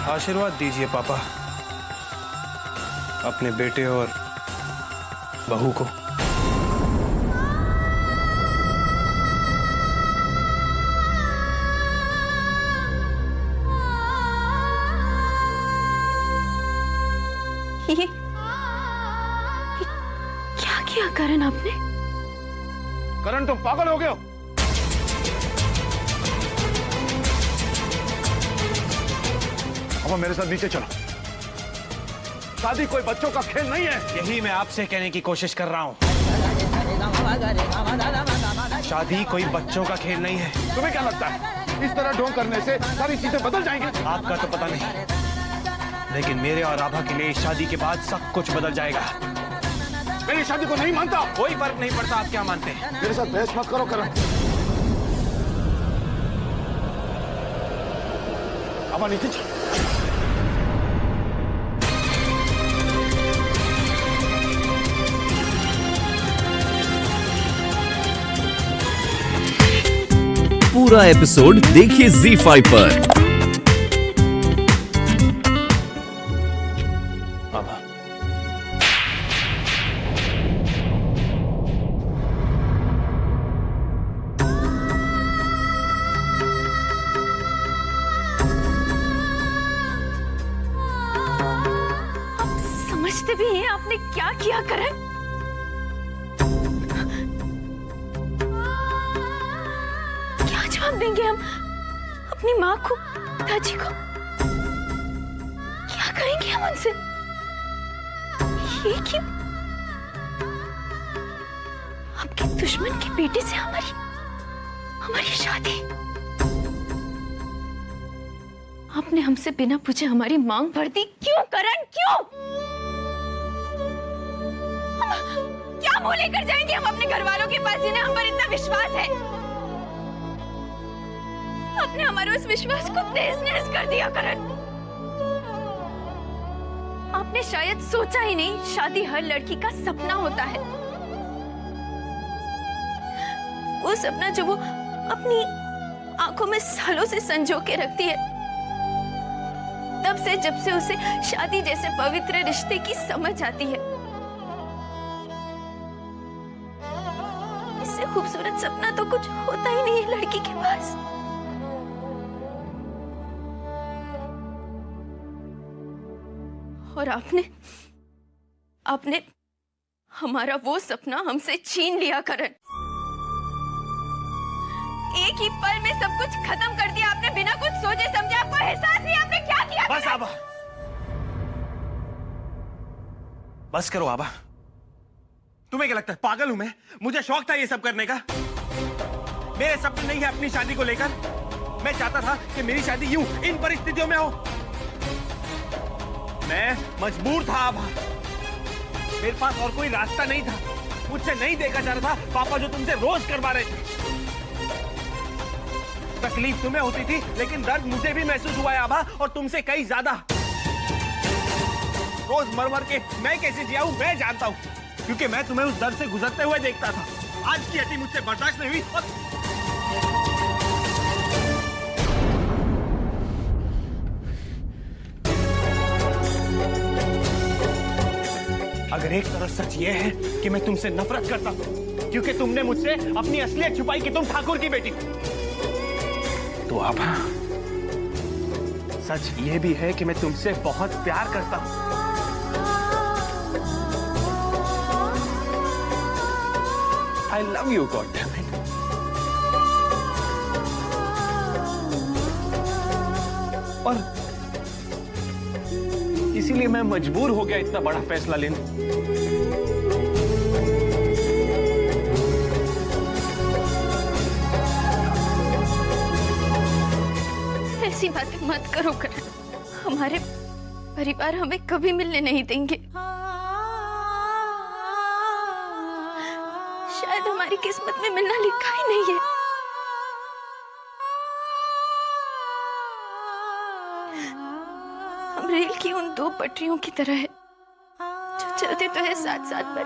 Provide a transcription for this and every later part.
आशीर्वाद दीजिए पापा अपने बेटे और बहू को। ये क्या किया करण आपने? करण तुम पागल हो गए हो? अब मेरे साथ नीचे चलो। शादी कोई बच्चों का खेल नहीं है। यही मैं आपसे कहने की कोशिश कर रहा हूँ। शादी कोई बच्चों का खेल नहीं है। तुम्हें क्या लगता है इस तरह ढोंग करने से सारी चीजें बदल जाएंगी? आपका तो पता नहीं, लेकिन मेरे और आभा के लिए शादी के बाद सब कुछ बदल जाएगा। मेरी शादी को नहीं मानता? कोई फर्क नहीं पड़ता आप क्या मानते हैं। मेरे साथ बहस मत करो करण। अब नीचे चलो। पूरा एपिसोड देखिए ZEE5 पर। आभा, आप समझते भी हैं आपने क्या किया करण? क्या जवाब देंगे हम अपनी माँ को, पिताजी को? क्या कहेंगे हम उनसे? ये क्यों? आपके दुश्मन के बेटे से हमारी शादी? आपने हमसे बिना पूछे हमारी मांग भर दी। क्यों करण, क्यों? क्या मुंह लेकर जाएंगे हम अपने घर वालों के पास जिन्हें हम पर इतना विश्वास है? आपने हमारे उस विश्वास को तहस-नहस कर दिया करण। आपने शायद सोचा ही नहीं शादी हर लड़की का सपना होता है। वो सपना जो वो अपनी आंखों में सालों से संजो के रखती है, तब से जब से उसे शादी जैसे पवित्र रिश्ते की समझ आती है। इससे खूबसूरत सपना तो कुछ होता ही नहीं है लड़की के पास। और आपने हमारा वो सपना हमसे छीन लिया करण। एक ही पल में सब कुछ खत्म कर दिया आपने, बिना कुछ सोचे समझे। आपको एहसास नहीं आपने क्या किया? बस आभा, बस करो आभा। तुम्हें क्या लगता है पागल हूं मैं? मुझे शौक था ये सब करने का। मेरे सपने नहीं है अपनी शादी को लेकर। मैं चाहता था कि मेरी शादी यूं इन परिस्थितियों में हो। मैं मजबूर था आभा, मेरे पास और कोई रास्ता नहीं था। मुझसे नहीं देखा जा रहा था पापा जो तुमसे रोज करवा रहे थे। तकलीफ तुम्हें होती थी, लेकिन दर्द मुझे भी महसूस हुआ है आभा, और तुमसे कहीं ज्यादा। रोज मर मर के मैं कैसे जिया हूं मैं जानता हूं, क्योंकि मैं तुम्हें उस दर्द से गुजरते हुए देखता था। आज की हड्डी मुझसे बर्दाश्त नहीं हुई। और अगर एक तरफ सच ये है कि मैं तुमसे नफरत करता हूं क्योंकि तुमने मुझसे अपनी असलियत छुपाई कि तुम ठाकुर की बेटी, तो आभा सच ये भी है कि मैं तुमसे बहुत प्यार करता हूं। I love you, God damn it. और इसीलिए मैं मजबूर हो गया इतना बड़ा फैसला लेने। ऐसी बातें मत करो करण। हमारे परिवार हमें कभी मिलने नहीं देंगे। शायद हमारी किस्मत में मिलना लिखा ही नहीं है। हम रेल की उन दो पटरियों की तरह है जो चलते तो है साथ साथ पर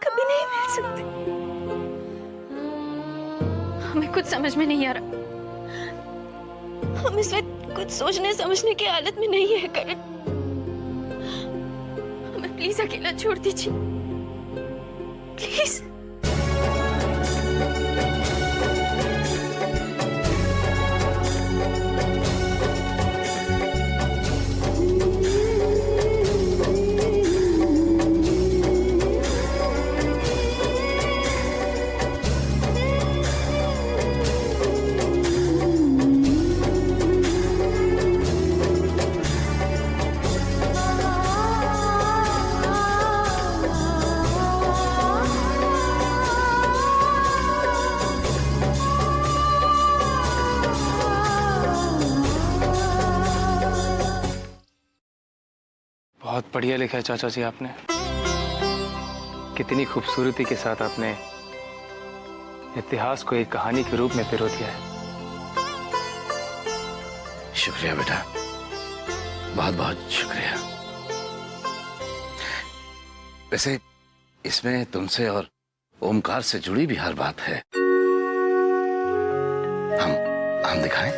कभी नहीं मिल सकते। हमें कुछ समझ में नहीं आ रहा हम इस वक्त कुछ सोचने समझने की हालत में नहीं है करण। हमें प्लीज अकेला छोड़ दीजिए, प्लीज। बहुत बढ़िया लिखा है चाचा जी आपने। कितनी खूबसूरती के साथ आपने इतिहास को एक कहानी के रूप में पिरो दिया है। शुक्रिया बेटा, बहुत बहुत शुक्रिया। वैसे इसमें तुमसे और ओमकार से जुड़ी भी हर बात है। हम दिखाएं?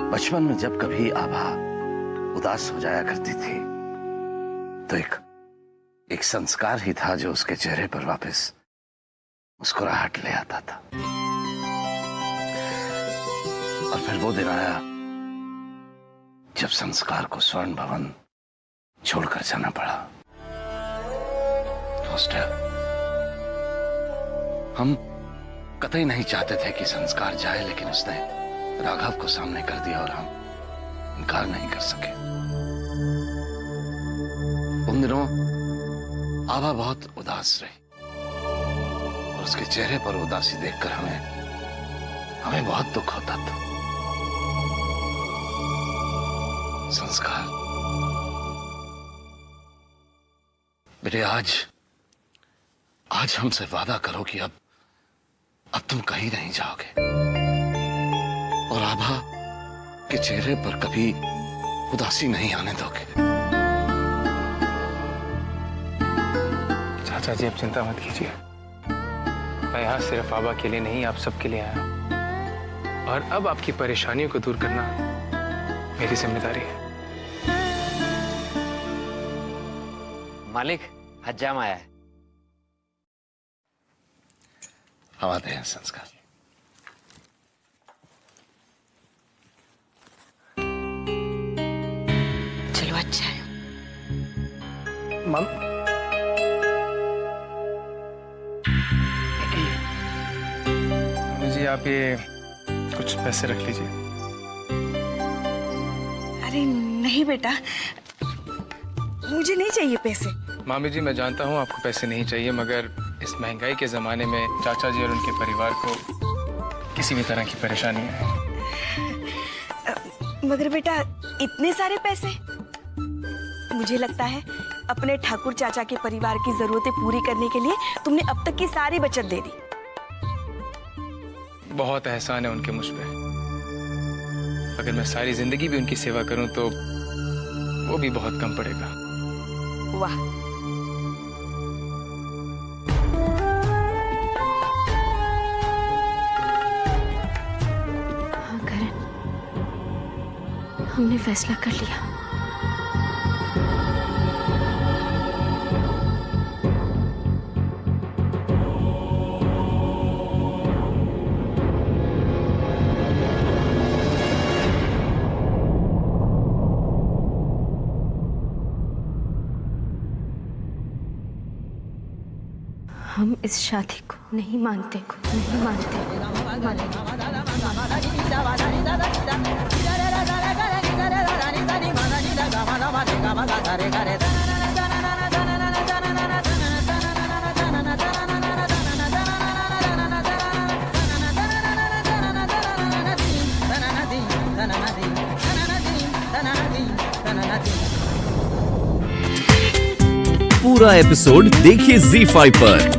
बचपन में जब कभी आभा उदास हो जाया करती थी तो एक संस्कार ही था जो उसके चेहरे पर वापस मुस्कुराहट ले आता था। और फिर वो दिन आया जब संस्कार को स्वर्ण भवन छोड़कर जाना पड़ा। हॉस्टल। हम कतई नहीं चाहते थे कि संस्कार जाए, लेकिन उसने राघव को सामने कर दिया और हम इनकार नहीं कर सके। उन दिनों आभा बहुत उदास रही और उसके चेहरे पर उदासी देखकर हमें बहुत दुख होता था। संस्कार बेटे, आज हमसे वादा करो कि अब तुम कहीं नहीं जाओगे और आभा के चेहरे पर कभी उदासी नहीं आने दोगे। चाचा जी आप चिंता मत कीजिए, मैं यहाँ सिर्फ आभा के लिए नहीं आप सबके लिए आया हूँ और अब आपकी परेशानियों को दूर करना मेरी जिम्मेदारी है। मालिक, हज्जाम आया है। हम आते हैं संस्कार। चलो अच्छा है। मम्मी जी आप ये कुछ पैसे रख लीजिए। अरे नहीं बेटा, मुझे नहीं चाहिए पैसे। मामी जी मैं जानता हूँ आपको पैसे नहीं चाहिए, मगर इस महंगाई के जमाने में चाचा जी और उनके परिवार को किसी भी तरह की परेशानी है। मगर बेटा इतने सारे पैसे, मुझे लगता है अपने ठाकुर चाचा के परिवार की जरूरतें पूरी करने के लिए तुमने अब तक की सारी बचत दे दी। बहुत एहसान है उनके मुझ पे। अगर मैं सारी जिंदगी भी उनकी सेवा करूं तो वो भी बहुत कम पड़ेगा। वाह, हाँ करण, हमने फैसला कर लिया। हम इस शादी को नहीं मानते। पूरा एपिसोड देखिए ZEE5 पर।